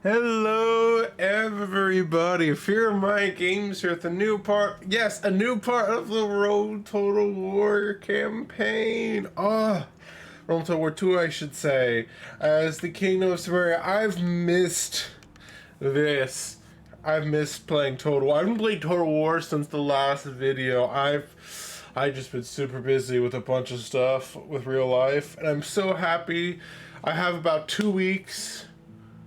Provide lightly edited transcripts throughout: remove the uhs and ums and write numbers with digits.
Hello, everybody. Fearmy Games here with a new part. Yes, a new part of the Road Total War campaign. Road Total War 2, I should say. As the Kingdom of Cimmeria, I've missed this. I've missed playing Total War. I haven't played Total War since the last video. I just been super busy with a bunch of stuff with real life, and I'm so happy. I have about 2 weeks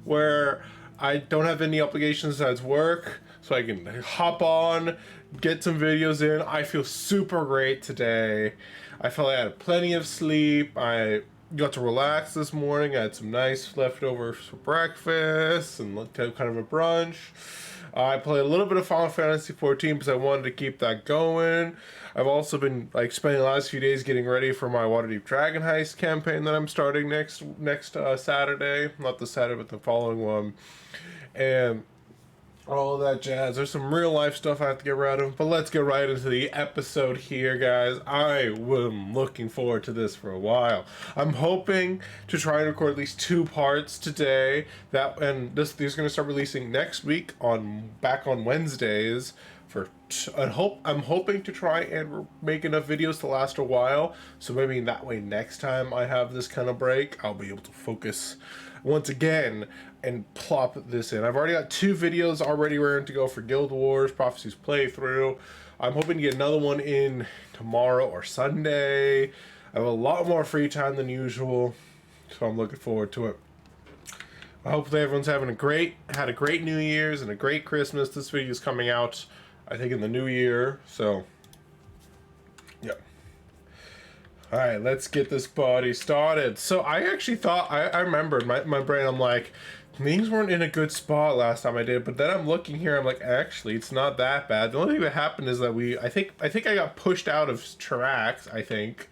where I don't have any obligations besides work, so I can hop on, get some videos in. I feel super great today. I felt like I had plenty of sleep. I got to relax this morning. I had some nice leftovers for breakfast and kind of a brunch. I played a little bit of Final Fantasy 14 because I wanted to keep that going. I've also been spending the last few days getting ready for my Waterdeep Dragon Heist campaign that I'm starting next Saturday, not this Saturday, but the following one, and all that jazz. There's some real life stuff I have to get rid of, but let's get right into the episode here, guys. I am looking forward to this for a while. I'm hoping to try and record at least 2 parts today. These are going to start releasing next week back on Wednesdays. I'm hoping to try and make enough videos to last a while, so maybe that way next time I have this kind of break, I'll be able to focus once again and plop this in. I've already got 2 videos already ready to go for Guild Wars Prophecies playthrough. I'm hoping to get another one in tomorrow or Sunday. I have a lot more free time than usual, so I'm looking forward to it. Hopefully everyone's had a great New Year's and a great Christmas. This video is coming out, I think, in the new year, so yeah. Alright, let's get this party started. So I actually thought, I remembered my brain, I'm like, things weren't in a good spot last time I did, but then I'm looking here, I'm like, actually, it's not that bad. The only thing that happened is that I think I got pushed out of tracks, I think.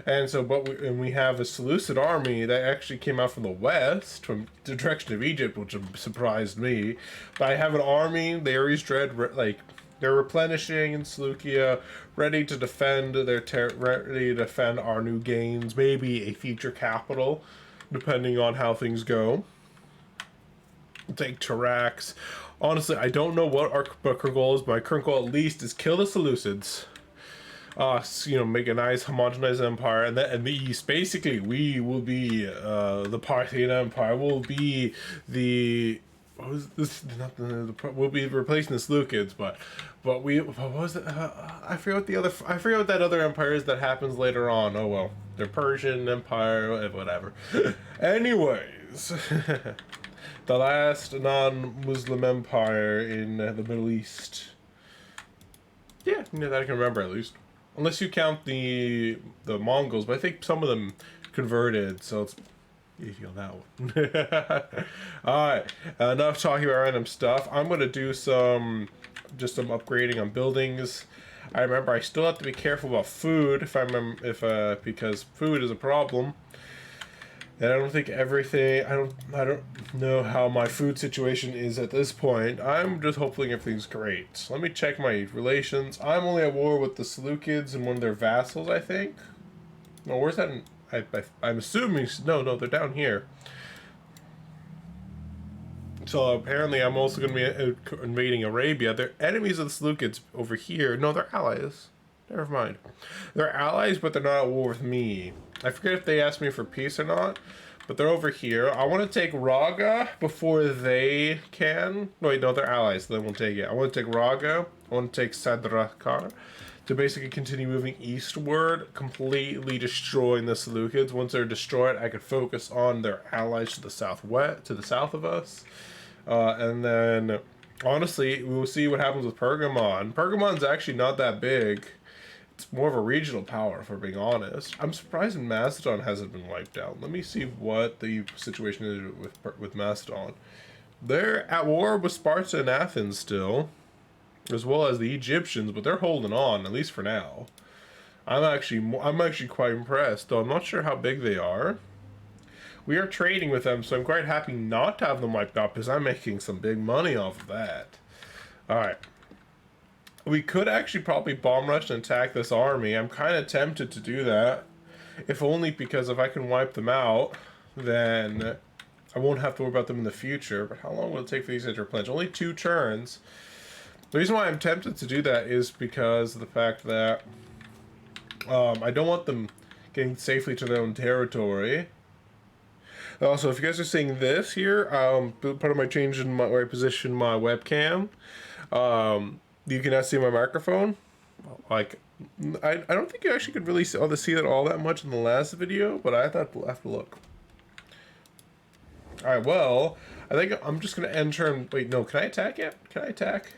And so, we have a Seleucid army that actually came out from the west, from the direction of Egypt, which surprised me. But I have an army, the Ares Dread, they're replenishing in Seleucia, ready to defend our new gains, maybe a future capital, depending on how things go. Take Tarax. Honestly, I don't know what our current goal is, but my current goal at least is kill the Seleucids. Make a nice homogenized empire, and in the east, basically, we will be the Parthian Empire. Will be the we'll be replacing the Seleucids, but what was it? I forget what that other empire is that happens later on. Oh well, the Persian Empire, whatever. Anyways, the last non-Muslim empire in the Middle East. Yeah, that I can remember at least. Unless you count the Mongols, but I think some of them converted, so it's easy on that one. Alright, enough talking about random stuff. I'm going to do some upgrading on buildings. I remember I still have to be careful about food because food is a problem. And I don't think everything, I don't know how my food situation is at this point. I'm just hoping everything's great. So let me check my relations. I'm only at war with the Seleucids and one of their vassals, I think. No, where's that? I'm assuming, no, they're down here. So apparently I'm also going to be invading Arabia. They're enemies of the Seleucids over here. No, they're allies. Never mind. They're allies, but they're not at war with me. I forget if they asked me for peace or not, but they're over here. I want to take Raga before they can. Wait, no, they're allies, so they won't take it. I want to take Raga. I want to take Sadrakar to basically continue moving eastward, completely destroying the Seleucids. Once they're destroyed, I could focus on their allies to the south of us. And then, honestly, we'll see what happens with Pergamon. Pergamon's actually not that big. It's more of a regional power, if we're being honest. I'm surprised Macedon hasn't been wiped out. Let me see what the situation is with Macedon. They're at war with Sparta and Athens still, as well as the Egyptians, but they're holding on, at least for now. I'm actually quite impressed, though I'm not sure how big they are. We are trading with them, so I'm quite happy not to have them wiped out, because I'm making some big money off of that. Alright. We could actually probably bomb rush and attack this army. I'm kind of tempted to do that. If only because if I can wipe them out, then I won't have to worry about them in the future, but how long will it take for these guys to replenish? Only 2 turns. The reason why I'm tempted to do that is because of the fact that I don't want them getting safely to their own territory. Also, if you guys are seeing this here, part of my change in where I position my webcam, you can now see my microphone. Like, I don't think you actually could really see that all that much in the last video, but I thought we'll have to look. Alright, well, I think I'm just going to end turn. Wait, no, can I attack yet? Can I attack?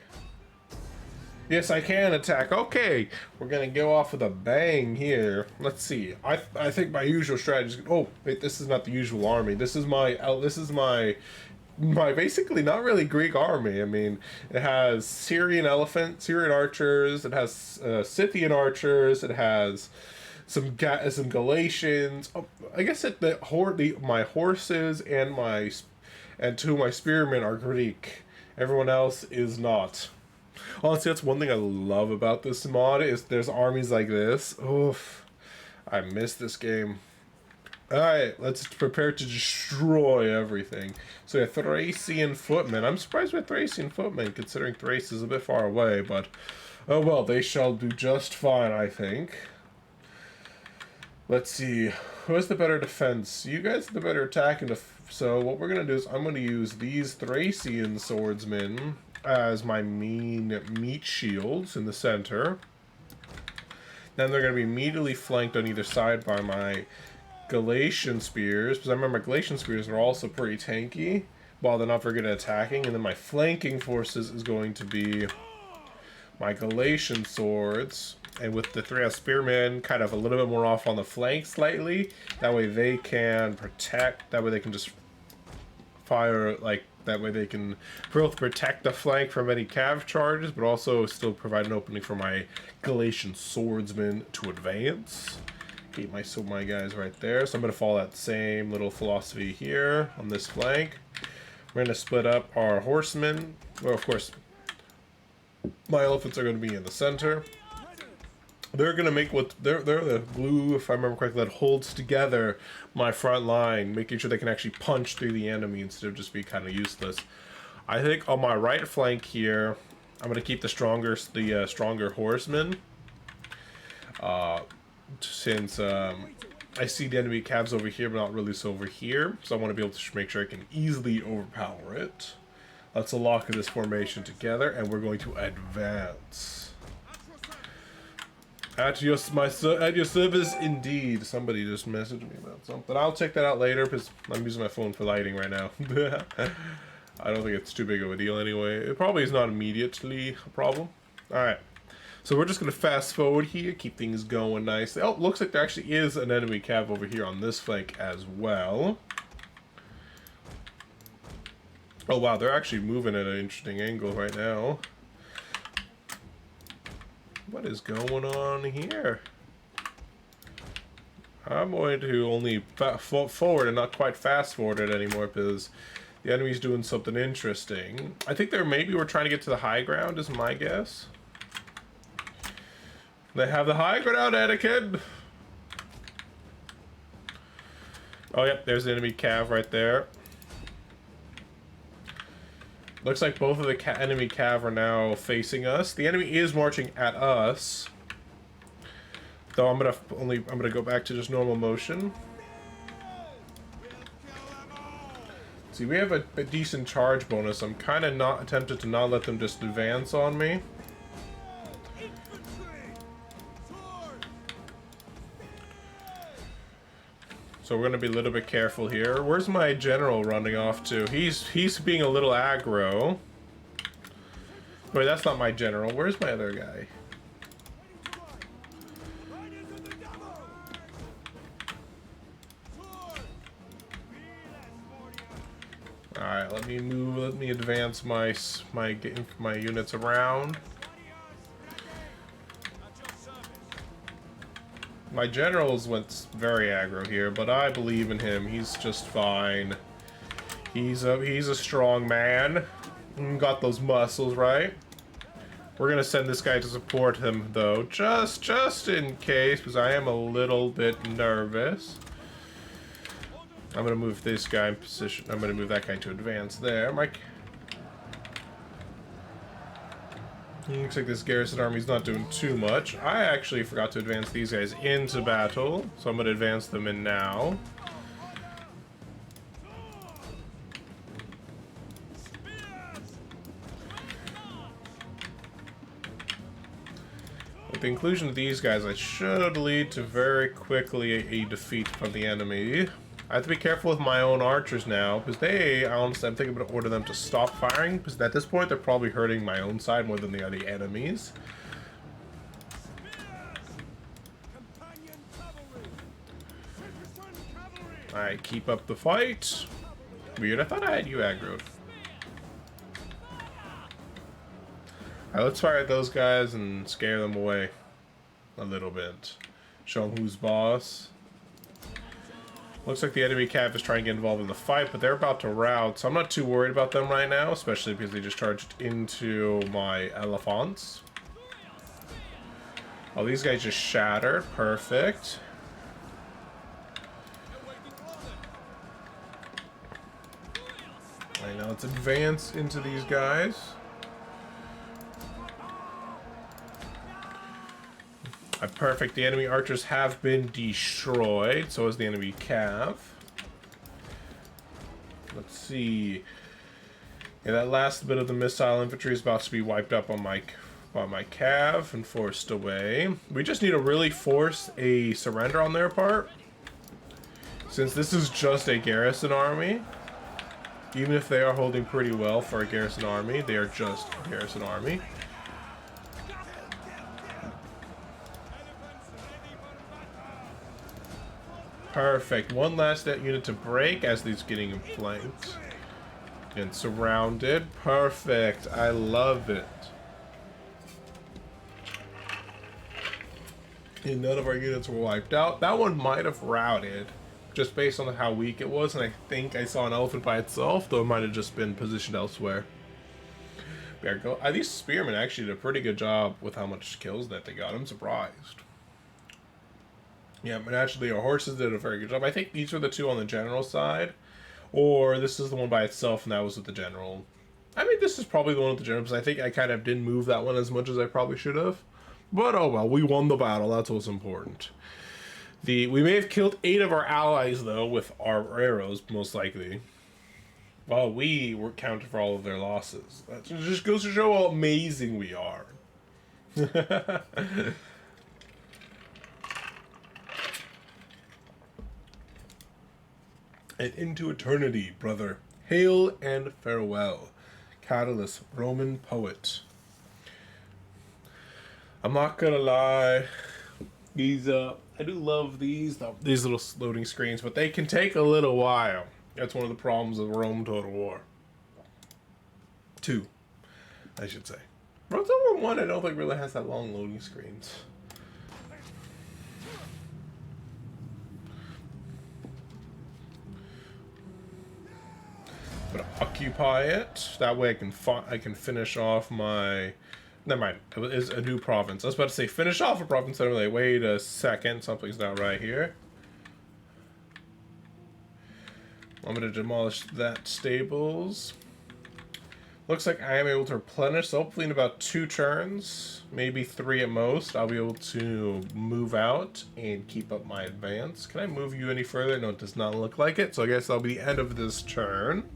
Yes, I can attack. Okay, we're going to go off with a bang here. Let's see. I think my usual strategy is... Oh, wait, this is not the usual army. This is my basically not really Greek army. I mean, it has Syrian archers, it has Scythian archers, it has some Galatians. Oh, I guess my horses and 2 of my spearmen are Greek. Everyone else is not. Honestly, that's one thing I love about this mod is there's armies like this. Oof, I miss this game. Alright, let's prepare to destroy everything. So yeah, Thracian footmen. I'm surprised by Thracian footmen, considering Thrace is a bit far away, but oh well, they shall do just fine, I think. Let's see, who has the better defense? You guys have the better attack, so what we're gonna do is I'm gonna use these Thracian swordsmen as my mean meat shields in the center. Then they're gonna be immediately flanked on either side by my Galatian spears, because I remember my Galatian spears are also pretty tanky, while they're not very good at attacking. And then my flanking forces is going to be my Galatian swords, and with the 3 spearmen kind of a little bit more off on the flank slightly. That way they can protect, that way they can just fire, like, that way they can both protect the flank from any cav charges, but also still provide an opening for my Galatian swordsmen to advance. Keep my guys right there. So I'm going to follow that same little philosophy here on this flank. We're going to split up our horsemen. Well, of course, my elephants are going to be in the center. They're going to make they're the glue, if I remember correctly, that holds together my front line, making sure they can actually punch through the enemy instead of just be kind of useless. I think on my right flank here, I'm going to keep the stronger horsemen. Since I see the enemy calves over here, but not really so over here, so I want to be able to make sure I can easily overpower it. Let's lock this formation together, and we're going to advance. At your service, indeed. Somebody just messaged me about something. I'll check that out later because I'm using my phone for lighting right now. I don't think it's too big of a deal anyway. It probably is not immediately a problem. All right. So we're just going to fast forward here, keep things going nicely. Oh, looks like there actually is an enemy cav over here on this flank as well. Oh wow, they're actually moving at an interesting angle right now. What is going on here? I'm going to only forward and not quite fast forward it anymore because the enemy's doing something interesting. I think maybe we're trying to get to the high ground is my guess. They have the high ground, Anakin! Oh, yep, there's the enemy cav right there. Looks like both of the enemy cav are now facing us. The enemy is marching at us. Though I'm gonna go back to just normal motion. See, we have a decent charge bonus. I'm kind of not tempted to not let them just advance on me. So we're gonna be a little bit careful here. Where's my general running off to? He's being a little aggro. Wait, that's not my general. Where's my other guy? Alright, let me advance my units around. My generals went very aggro here, but I believe in him. He's just fine. He's a strong man. Got those muscles, right? We're gonna send this guy to support him though, just in case, because I am a little bit nervous. I'm gonna move this guy in position. I'm gonna move that guy to advance there. Mike. Looks like this garrison army's not doing too much. I actually forgot to advance these guys into battle, so I'm gonna advance them in now. With the inclusion of these guys, it should lead to very quickly a defeat from the enemy. I have to be careful with my own archers now, because honestly, I'm thinking about order them to stop firing, because at this point, they're probably hurting my own side more than the other enemies. Alright, keep up the fight. Weird, I thought I had you aggroed. Alright, let's fire at those guys and scare them away a little bit. Show them who's boss. Looks like the enemy cav is trying to get involved in the fight, but they're about to rout, so I'm not too worried about them right now, especially because they just charged into my elephants. Oh, these guys just shattered. Perfect. Alright, now let's advance into these guys. Perfect. The enemy archers have been destroyed. So is the enemy cav. Let's see. Yeah, that last bit of the missile infantry is about to be wiped up on my cav and forced away. We just need to really force a surrender on their part. Since this is just a garrison army. Even if they are holding pretty well for a garrison army, they are just a garrison army. Perfect. One last unit to break as these getting flanked and surrounded. Perfect. I love it. And none of our units were wiped out. That one might have routed just based on how weak it was, and I think I saw an elephant by itself, though it might have just been positioned elsewhere. These spearmen actually did a pretty good job with how much kills that they got. I'm surprised. Yeah, but actually our horses did a very good job. I think these were the two on the general side. Or this is the one by itself and that was with the general. I mean, this is probably the one with the general because I think I kind of didn't move that one as much as I probably should have. But oh well, we won the battle. That's what's important. We may have killed 8 of our allies, though, with our arrows, most likely. While we were counted for all of their losses. That just goes to show how amazing we are. And into eternity, brother. Hail and farewell. Catalyst, Roman poet. I'm not gonna lie. I do love these little loading screens, but they can take a little while. That's one of the problems of Rome Total War. 2, I should say. Rome Total War 1, I don't think really has that long loading screens. I'm gonna occupy it. That way I can finish off my. Never mind. It is a new province. I was about to say finish off a province. I'm like, wait a second. Something's not right here. I'm gonna demolish that stables. Looks like I am able to replenish. So hopefully in about 2 turns, maybe 3 at most, I'll be able to move out and keep up my advance. Can I move you any further? No, it does not look like it. So I guess that'll be the end of this turn.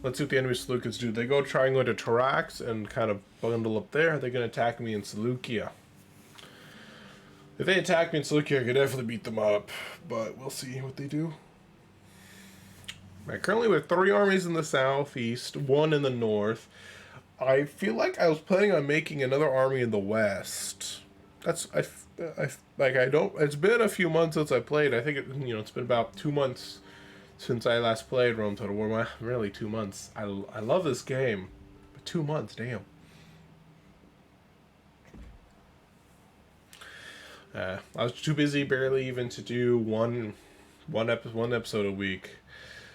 Let's see what the enemy Seleucids do. They go try and go to Tarax and kind of bundle up there. They're going to attack me in Seleucia. If they attack me in Seleucia, I could definitely beat them up. But we'll see what they do. Right, currently we have 3 armies in the southeast, 1 in the north. I feel like I was planning on making another army in the west. It's been a few months since I played. I think it's been about 2 months since I last played Rome Total War. Well, really 2 months. I love this game, but 2 months, damn. I was too busy barely even to do one episode a week.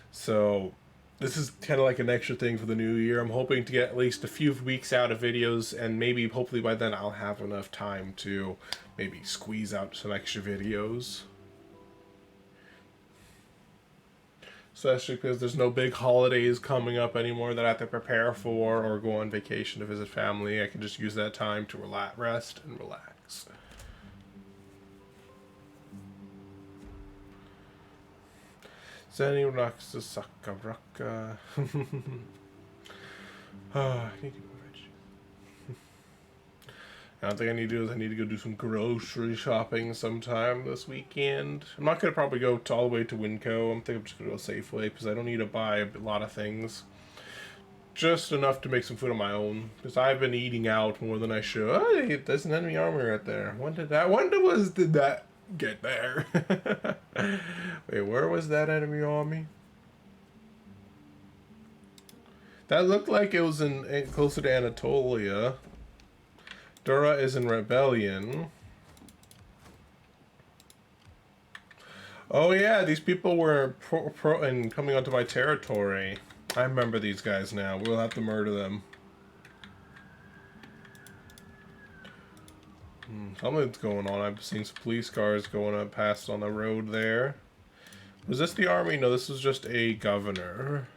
So this is kind of like an extra thing for the new year. I'm hoping to get at least a few weeks out of videos, and maybe hopefully by then I'll have enough time to maybe squeeze out some extra videos. Especially because there's no big holidays coming up anymore that I have to prepare for or go on vacation to visit family. I can just use that time to rest and relax. Zeni Raksa Sakaraka. I need to go I don't think I need to do is I need to go do some grocery shopping sometime this weekend. I'm not going to probably go all the way to Winco. I'm thinking I'm just going to go Safeway because I don't need to buy a lot of things. Just enough to make some food on my own. Because I've been eating out more than I should. Oh, there's an enemy armor right there. When did that get there? Wait, where was that enemy army? That looked like it was in closer to Anatolia. Dura is in rebellion. Oh yeah, these people were pro and coming onto my territory. I remember these guys now. We'll have to murder them. Something's going on. I've seen some police cars going up past on the road there. Was this the army? No, this was just a governor.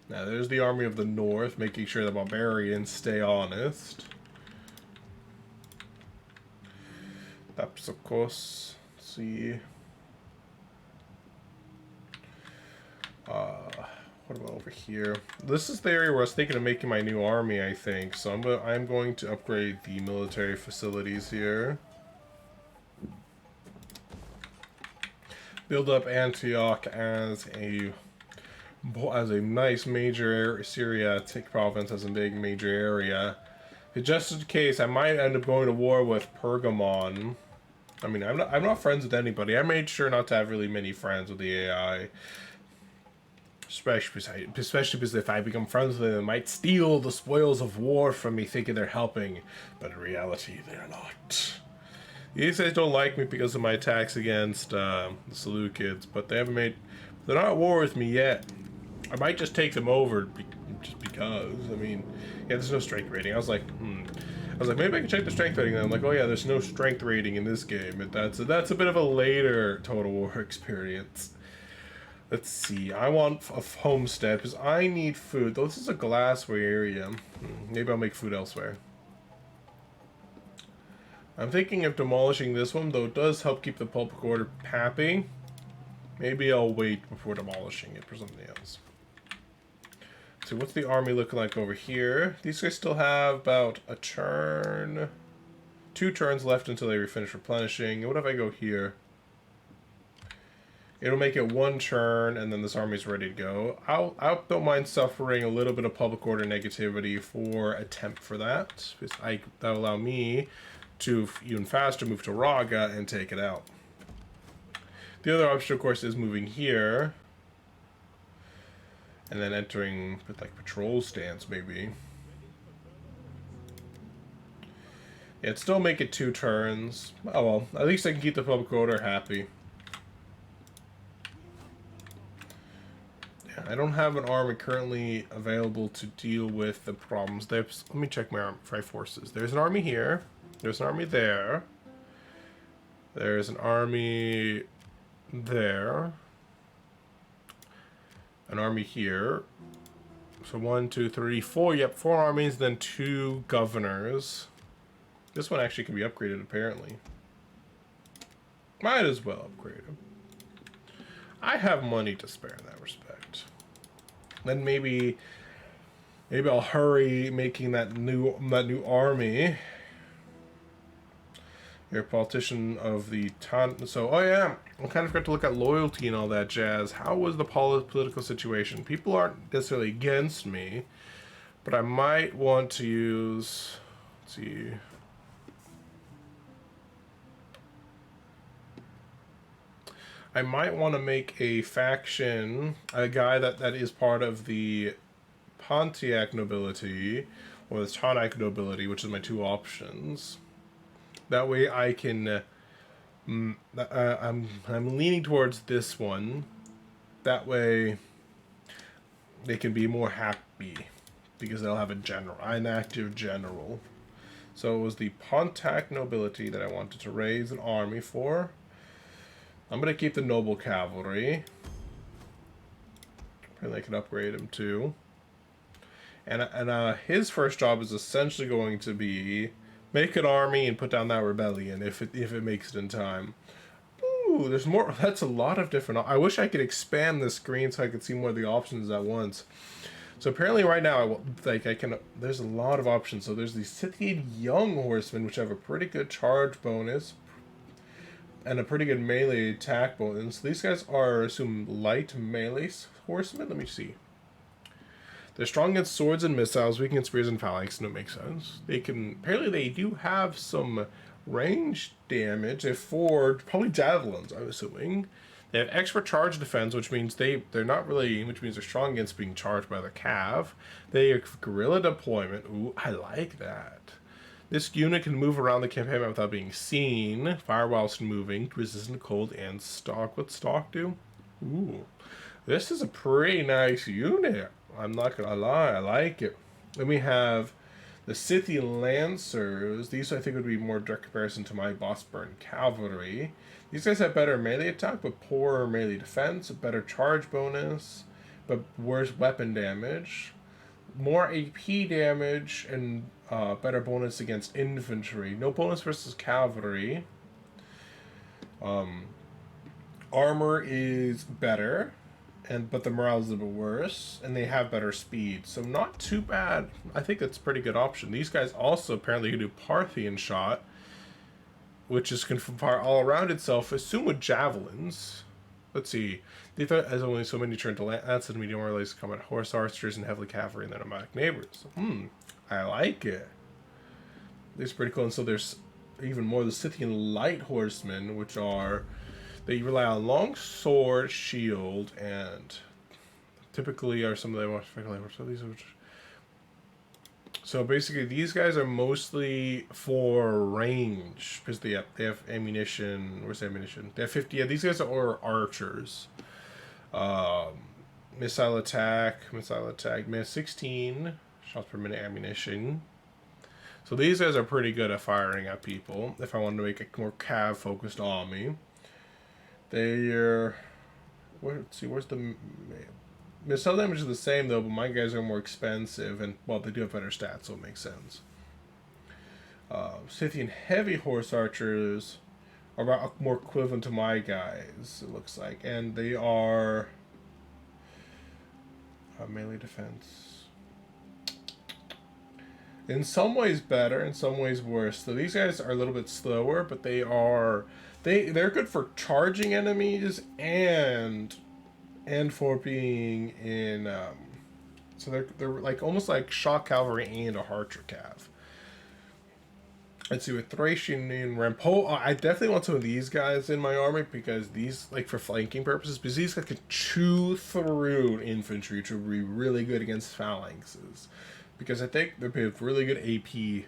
Now there's the army of the north, making sure the barbarians stay honest. That's of course. Let's see. What about over here? This is the area where I was thinking of making my new army, I think. So I'm going to upgrade the military facilities here. Build up Antioch as a nice major area. Syria, take province as a big major area. Just in case, I might end up going to war with Pergamon. I mean, I'm not friends with anybody. I made sure not to have really many friends with the AI. Especially because if I become friends with them, they might steal the spoils of war from me thinking they're helping. But in reality, they're not. These guys don't like me because of my attacks against the Seleucids, but they're not at war with me yet. I might just take them over just because. I mean, yeah, there's no strength rating. I was like, maybe I can check the strength rating. And I'm like, oh yeah, there's no strength rating in this game. That's a bit of a later Total War experience. Let's see. I want a homestead because I need food. Though this is a glassware area. Maybe I'll make food elsewhere. I'm thinking of demolishing this one, though it does help keep the public order happy. Maybe I'll wait before demolishing it for something else. So what's the army looking like over here? These guys still have about a turn. 2 turns left until they finish replenishing. What if I go here? It'll make it 1 turn, and then this army's ready to go. I don't mind suffering a little bit of public order negativity for a temp for that. Because that'll allow me to even faster move to Raga and take it out. The other option, of course, is moving here. And then entering with, like, patrol stance, maybe. Yeah, it'd still make it 2 turns. Oh well, at least I can keep the public order happy. I don't have an army currently available to deal with the problems. Let me check my forces. There's an army here. There's an army there. There's an army there. An army here. So 1, 2, 3, 4. Yep, 4 armies, then 2 governors. This one actually can be upgraded, apparently. Might as well upgrade him. I have money to spare in that respect. Then maybe I'll hurry making that new army. You're a politician of the so oh yeah, I kind of forgot to look at loyalty and all that jazz. How was the political situation? People aren't necessarily against me, but I might want to use. Let's see. I might want to make a faction, a guy that is part of the Pontiac nobility, or the Tonic nobility, which is my 2 options. That way I can, I'm leaning towards this one. That way they can be more happy, because they'll have an active general. So it was the Pontiac nobility that I wanted to raise an army for. I'm going to keep the noble cavalry. Apparently I can upgrade him too. And his first job is essentially going to be make an army and put down that rebellion if it makes it in time. Ooh, there's more. That's a lot of different. I wish I could expand the screen so I could see more of the options at once. So apparently right now, I can. There's a lot of options. So there's the Scythian Young Horsemen, which have a pretty good charge bonus and a pretty good melee attack bonus. These guys are, I assume, light melee horsemen. Let me see. They're strong against swords and missiles, weak against spears and phalanx, and it makes sense. They can, apparently they do have some range damage. They have 4, probably javelins, I'm assuming. They have expert charge defense, which means they're not really, which means they're strong against being charged by the cav. They have guerrilla deployment. Ooh, I like that. This unit can move around the campaign map without being seen. Fire whilst moving, resistant to cold, and stalk. What's stalk do? Ooh, this is a pretty nice unit. I'm not gonna lie, I like it. Then we have the Scythian Lancers. These I think would be more direct comparison to my Boss Burn Cavalry. These guys have better melee attack, but poorer melee defense, a better charge bonus, but worse weapon damage, more AP damage, and better bonus against infantry. No bonus versus cavalry. Armor is better. But the morale is a bit worse, and they have better speed, so not too bad. I think that's a pretty good option. These guys also apparently can do Parthian shot, which is can fire all around itself, assume with javelins. Let's see. The threat has only so many turn to lance and medium relays combat horse archers and heavily cavalry and then nomadic neighbors. I like it. This is pretty cool. And so there's even more the Scythian light horsemen, which are. They rely on long sword, shield, and typically are some of the most frequently. So basically, these guys are mostly for range because they have ammunition. Where's the ammunition? They have 50. Yeah, these guys are archers. Missile attack, minute 16 shots per minute ammunition. So these guys are pretty good at firing at people. If I wanted to make a more cav focused army. They're, let's see, where's the missile damage is the same though, but my guys are more expensive, and well, they do have better stats, so it makes sense. Scythian heavy horse archers are about more equivalent to my guys, it looks like, and they are melee defense. In some ways better, in some ways worse. So these guys are a little bit slower, but they're good for charging enemies and for being in so they're like almost like shock cavalry and a archer cav. Let's see, with Thracian and Rampo, I definitely want some of these guys in my army because these, like for flanking purposes, because these guys can chew through infantry to be really good against phalanxes. Because I think they're really good AP.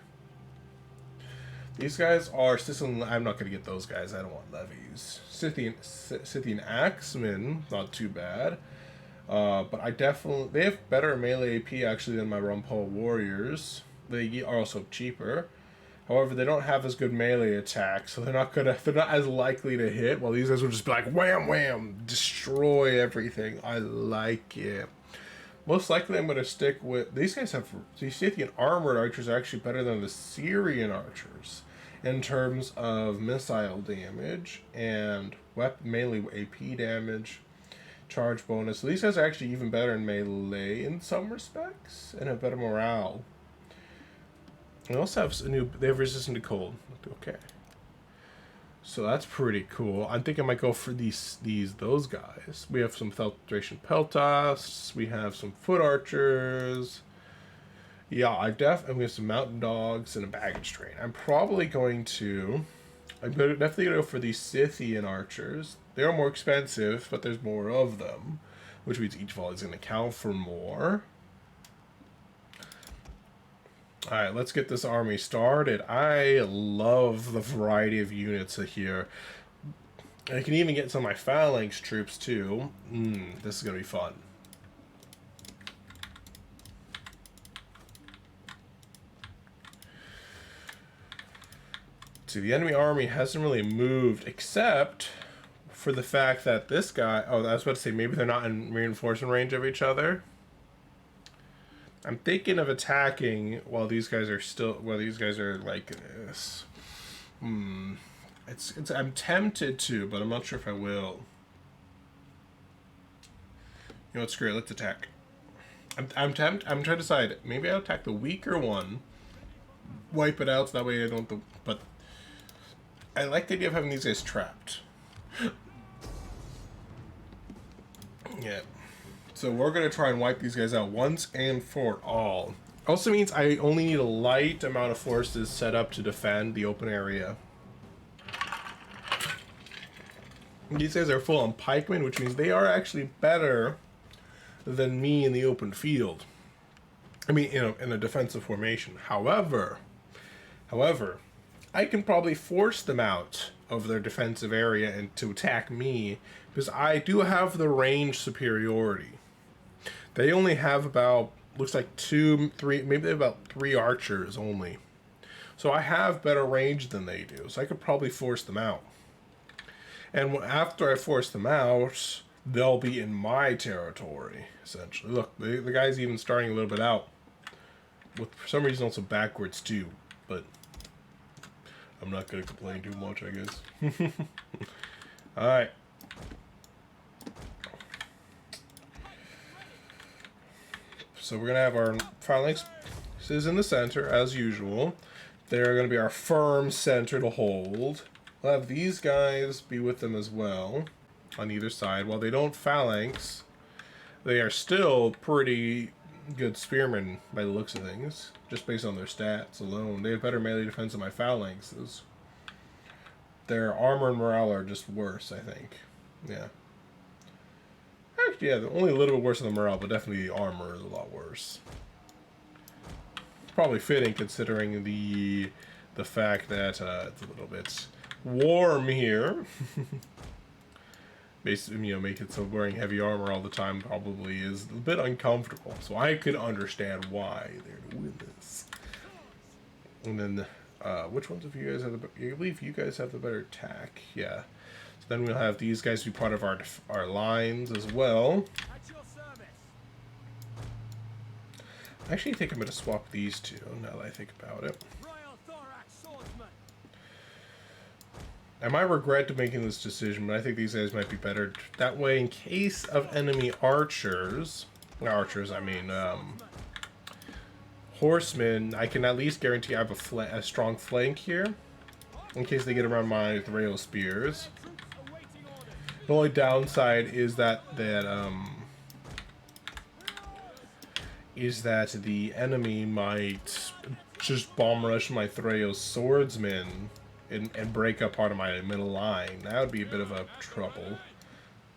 These guys are Sicilian. I'm not going to get those guys. I don't want levies. Scythian Axemen, not too bad. But they have better melee AP actually than my Rumpole Warriors. They are also cheaper. However, they don't have as good melee attack, so they're not as likely to hit. While these guys will just be like wham wham, destroy everything. I like it. Most likely, I'm going to stick with these guys. These Scythian armored archers are actually better than the Syrian archers in terms of missile damage and melee AP damage, charge bonus. So these guys are actually even better in melee in some respects and have better morale. They also have they have resistance to cold. Okay. So that's pretty cool. I think I might go for those guys. We have some filtration peltasts. We have some foot archers. Yeah, and we have some mountain dogs and a baggage train. I'm definitely gonna go for these Scythian archers. They're more expensive, but there's more of them, which means each volley is gonna count for more. Alright, let's get this army started. I love the variety of units here. I can even get some of my phalanx troops too. This is going to be fun. See, the enemy army hasn't really moved except for the fact that this guy... Oh, I was about to say, maybe they're not in reinforcement range of each other. I'm thinking of attacking while these guys are still... While these guys are like this. I'm tempted to, but I'm not sure if I will. You know what, screw it, let's attack. I'm trying to decide. Maybe I'll attack the weaker one. Wipe it out so that way I don't... But I like the idea of having these guys trapped. Yeah. So we're going to try and wipe these guys out once and for all. Also means I only need a light amount of forces set up to defend the open area. These guys are full on pikemen, which means they are actually better than me in the open field. I mean, in a defensive formation. However, I can probably force them out of their defensive area and to attack me because I do have the range superiority. They only have about, looks like 2, 3, maybe they have about 3 archers only. So I have better range than they do. So I could probably force them out. And after I force them out, they'll be in my territory, essentially. Look, the guy's even starting a little bit out. With, for some reason, also backwards too. But I'm not going to complain too much, I guess. Alright. So we're going to have our phalanxes in the center, as usual. They're going to be our firm center to hold. We'll have these guys be with them as well, on either side. While they don't phalanx, they are still pretty good spearmen by the looks of things, just based on their stats alone. They have better melee defense than my phalanxes. Their armor and morale are just worse, I think. Yeah. Actually, yeah, only a little bit worse than the morale, but definitely the armor is a lot worse. Probably fitting considering the fact that it's a little bit warm here. Basically, make it so wearing heavy armor all the time probably is a bit uncomfortable. So I could understand why they're doing this. And then, which ones of you guys have the... I believe you guys have the better attack. Yeah. So then we'll have these guys be part of our lines as well. I actually think I'm going to swap these two, now that I think about it. I might regret making this decision, but I think these guys might be better. That way, in case of enemy archers... Not archers, I mean, horsemen, I can at least guarantee I have a strong flank here. In case they get around my Thrail spears. The only downside is that the enemy might just bomb rush my Thrail swordsmen and break up part of my middle line. That would be a bit of a problem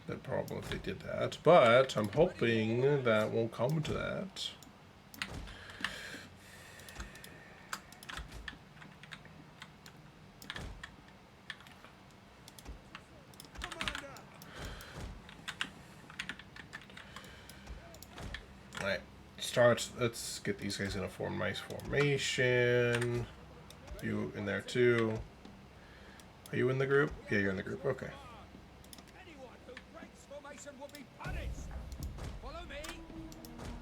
if they did that. But I'm hoping that won't come to that. Alright, let's get these guys in a nice formation. You in there too. Are you in the group? Yeah, you're in the group. Okay. Anyone who breaks formation will be punished. Follow me.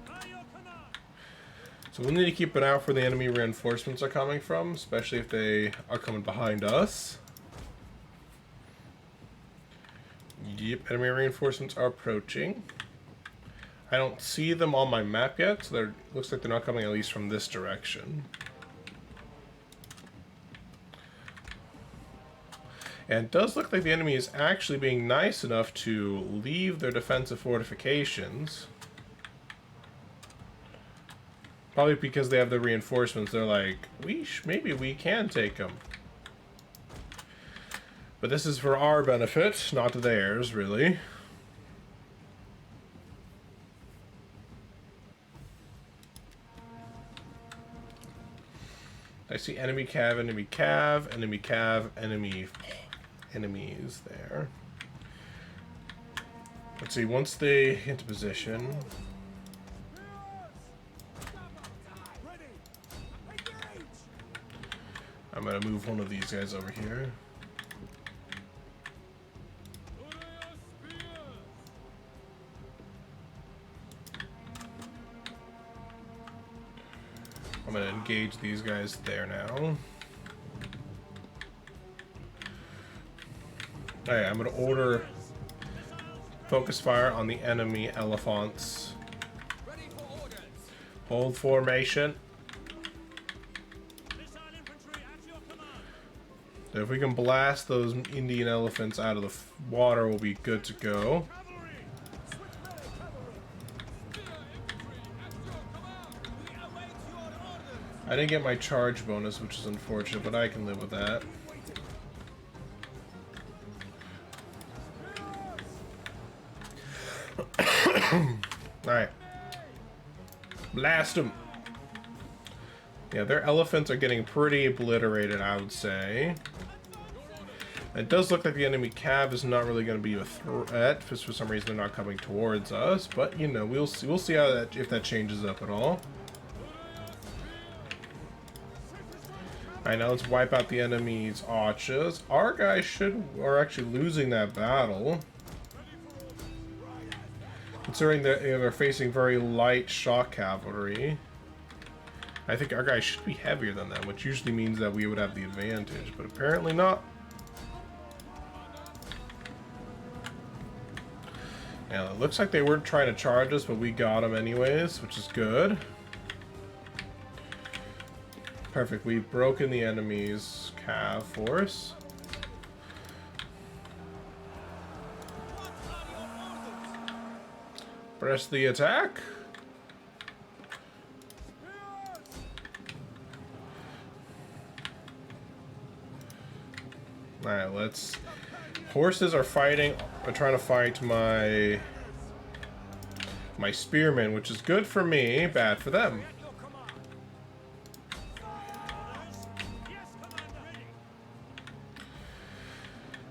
By your command. So we'll need to keep an eye out where the enemy reinforcements are coming from, especially if they are coming behind us. Yep, enemy reinforcements are approaching. I don't see them on my map yet, so it looks like they're not coming at least from this direction. And it does look like the enemy is actually being nice enough to leave their defensive fortifications. Probably because they have the reinforcements. They're like, maybe we can take them. But this is for our benefit, not theirs, really. I see enemy cav, enemy cav, enemy cav, enemies there. Let's see, once they get into position. I'm gonna move one of these guys over here. I'm gonna engage these guys there now. Alright, I'm gonna order focus fire on the enemy elephants. Ready for orders. Hold formation. Missile infantry at your command. So if we can blast those Indian elephants out of the water, we'll be good to go. Cavalry. Switchblade cavalry. Spear infantry at your command. We await your orders. I didn't get my charge bonus, which is unfortunate, but I can live with that. Alright. Blast them! Yeah, their elephants are getting pretty obliterated, I would say. It does look like the enemy cav is not really going to be a threat, because for some reason they're not coming towards us. But, you know, we'll see how that, if that changes up at all. Alright, now let's wipe out the enemy's archers. Our guys are actually losing that battle. Considering that they're facing very light shock cavalry. I think our guys should be heavier than them, which usually means that we would have the advantage, but apparently not. Yeah, it looks like they weren't trying to charge us, but we got them anyways, which is good. Perfect, we've broken the enemy's cav force. Press the attack. Alright, let's... Horses are fighting, trying to fight my spearmen, which is good for me, bad for them.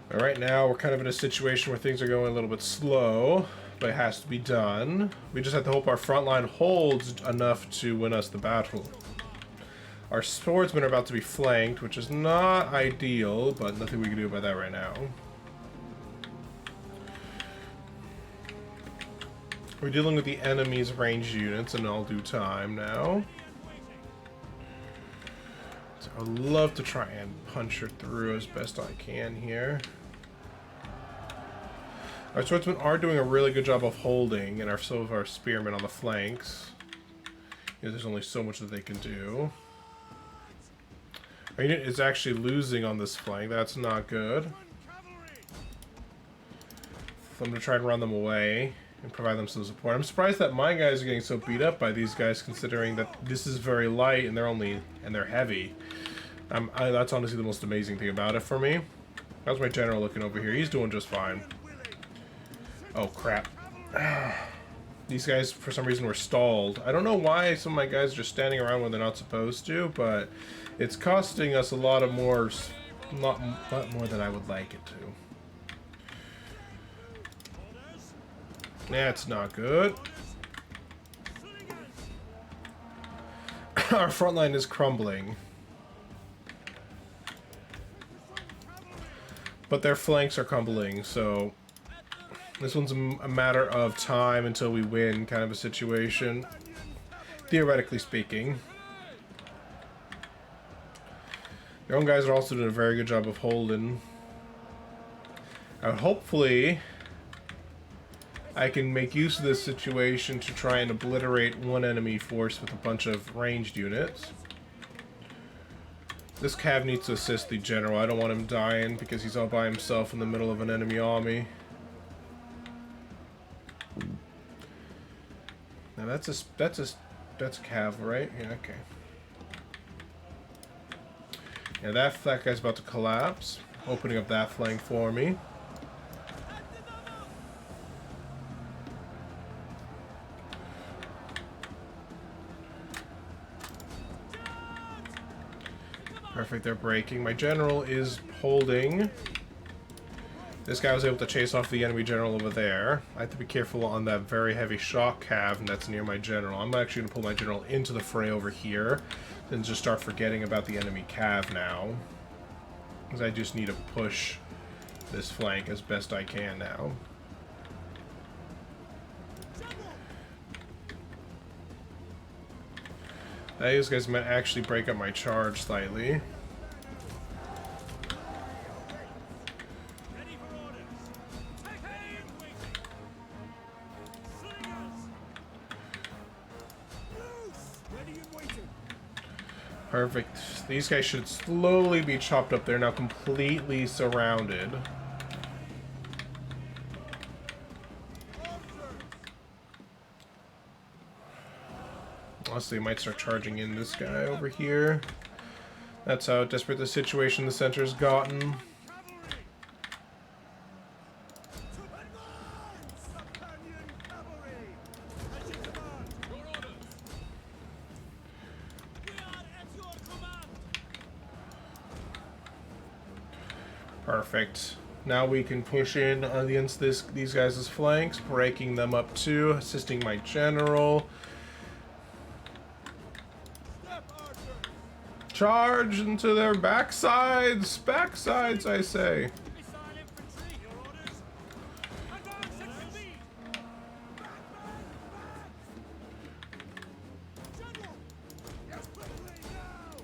But right now, we're kind of in a situation where things are going a little bit slow, but it has to be done. We just have to hope our front line holds enough to win us the battle. Our swordsmen are about to be flanked, which is not ideal, but nothing we can do about that right now. We're dealing with the enemy's ranged units in all due time now. So I'd love to try and punch her through as best I can here. Our swordsmen are doing a really good job of holding, and some of our spearmen on the flanks. You know, there's only so much that they can do. Our unit is actually losing on this flank. That's not good. So I'm going to try and run them away and provide them some support. I'm surprised that my guys are getting so beat up by these guys, considering that this is very light and they're heavy. That's honestly the most amazing thing about it for me. How's my general looking over here? He's doing just fine. Oh crap. These guys, for some reason, were stalled. I don't know why some of my guys are just standing around when they're not supposed to, but it's costing us a lot more than I would like it to. That's not good. Our front line is crumbling. But their flanks are crumbling, so this one's a matter of time until we win, kind of a situation. Theoretically speaking. Their own guys are also doing a very good job of holding. Hopefully, I can make use of this situation to try and obliterate one enemy force with a bunch of ranged units. This cav needs to assist the general. I don't want him dying because he's all by himself in the middle of an enemy army. Now that's a cav, right? Yeah, okay. Yeah, that guy's about to collapse. Opening up that flank for me. Perfect, they're breaking. My general is holding. This guy was able to chase off the enemy general over there. I have to be careful on that very heavy shock cav that's near my general. I'm actually going to pull my general into the fray over here and just start forgetting about the enemy cav now. Because I just need to push this flank as best I can now. These guys might actually break up my charge slightly. Ready for orders. Take aim, waiting. Slingers. Loose. Ready and waiting. Perfect. These guys should slowly be chopped up. They're now completely surrounded. Honestly, I might start charging in this guy over here. That's how desperate the situation the center's gotten. Cavalry. To advance, Companion cavalry. As you command. Your orders. We are at your command. Perfect. Now we can push in against these guys' flanks, breaking them up too, assisting my general. Step, archers. Charge into their backsides! Backsides, I say. Missile infantry. Your orders. Advance at speed. Back. General. Yes, quickly now.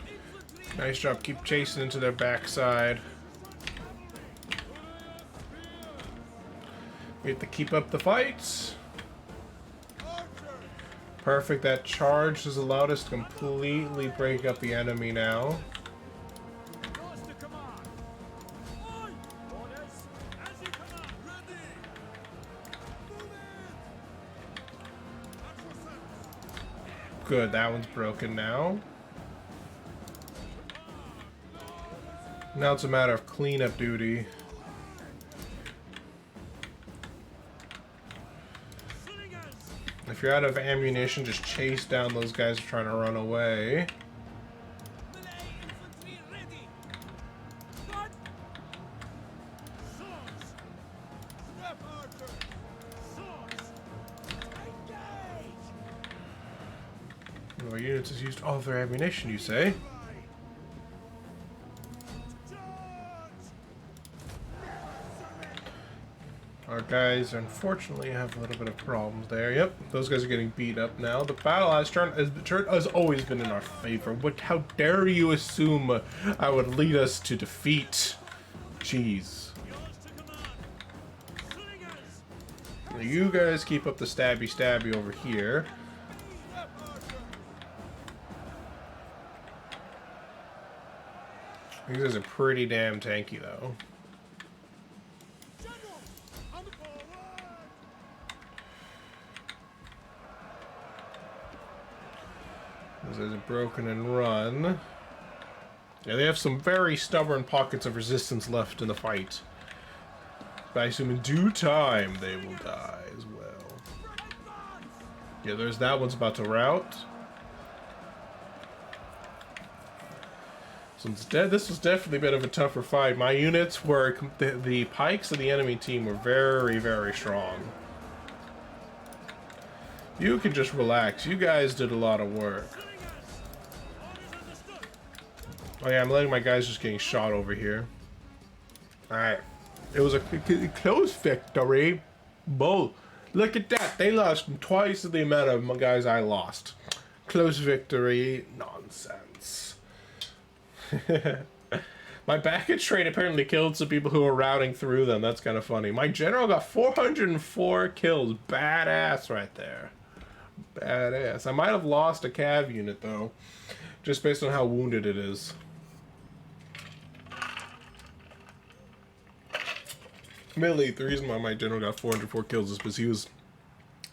Infantry. Nice job. Keep chasing into their backside. We have to keep up the fights. Perfect. That charge has allowed us to completely break up the enemy now. Yours to command. On. Orders. As you command. Ready. Move in. At your service. Good. That one's broken now. Now it's a matter of cleanup duty. Slingers. If you're out of ammunition, just chase down those guys who are trying to run away. Melee infantry ready. Gun. Swords. Step, archers. Swords. Engage. Your units has used all of their ammunition, you say? Our guys unfortunately have a little bit of problems there. Yep, those guys are getting beat up now. The battle has always been in our favor. How dare you assume I would lead us to defeat? Jeez. Yours to command. Slingers. You guys keep up the stabby over here. Step, archer. These guys are pretty damn tanky though. General. On forward. Those guys are broken and run. Yeah, they have some very stubborn pockets of resistance left in the fight. But I assume in due time they will die as well. Yeah, there's that one's about to rout. So instead, this was definitely a bit of a tougher fight. My units were, the pikes of the enemy team were very, very strong. You can just relax. You guys did a lot of work. Oh yeah, I'm letting my guys just getting shot over here. Alright. It was a close victory. Both. Look at that. They lost twice the amount of guys I lost. Close victory. Nonsense. My baggage train apparently killed some people who were routing through them. That's kind of funny. My general got 404 kills. Badass right there. Badass. I might have lost a cav unit though. Just based on how wounded it is. Admittedly, the reason why my general got 404 kills is because he was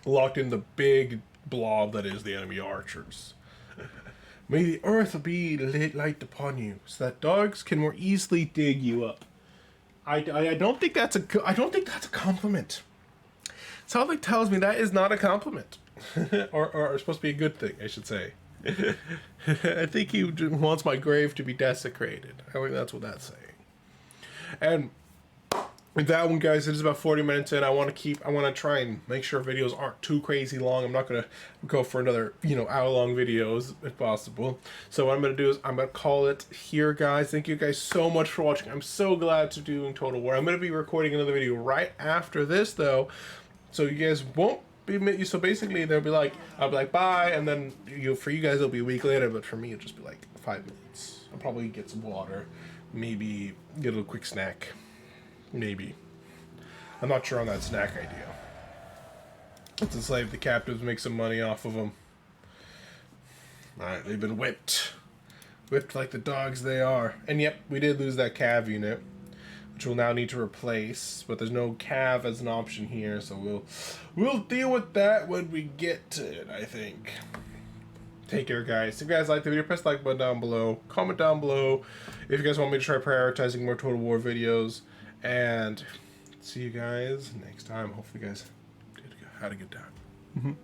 locked in the big blob that is the enemy archers. May the earth be lit light upon you, so that dogs can more easily dig you up. I don't think that's a compliment. Something tells me that is not a compliment, or supposed to be a good thing, I should say. I think he wants my grave to be desecrated. I think that's what that's saying. And with that one, guys, it is about 40 minutes in. I want to try and make sure videos aren't too crazy long. I'm not going to go for another, hour-long videos if possible. So what I'm going to do is I'm going to call it here, guys. Thank you guys so much for watching. I'm so glad to do Total War. I'm going to be recording another video right after this, though, so you guys won't So basically, they'll be like, I'll be like, bye, and then for you guys it'll be a week later, but for me it'll just be like 5 minutes. I'll probably get some water, maybe get a little quick snack, maybe. I'm not sure on that snack idea. Let's enslave the captives, make some money off of them. All right, they've been whipped. Whipped like the dogs they are. And yep, we did lose that cav unit, which we'll now need to replace. But there's no cav as an option here, so we'll deal with that when we get to it, I think. Take care, guys. If you guys like the video, press the like button down below. Comment down below if you guys want me to try prioritizing more Total War videos. And see you guys next time. Hopefully you guys had a good time.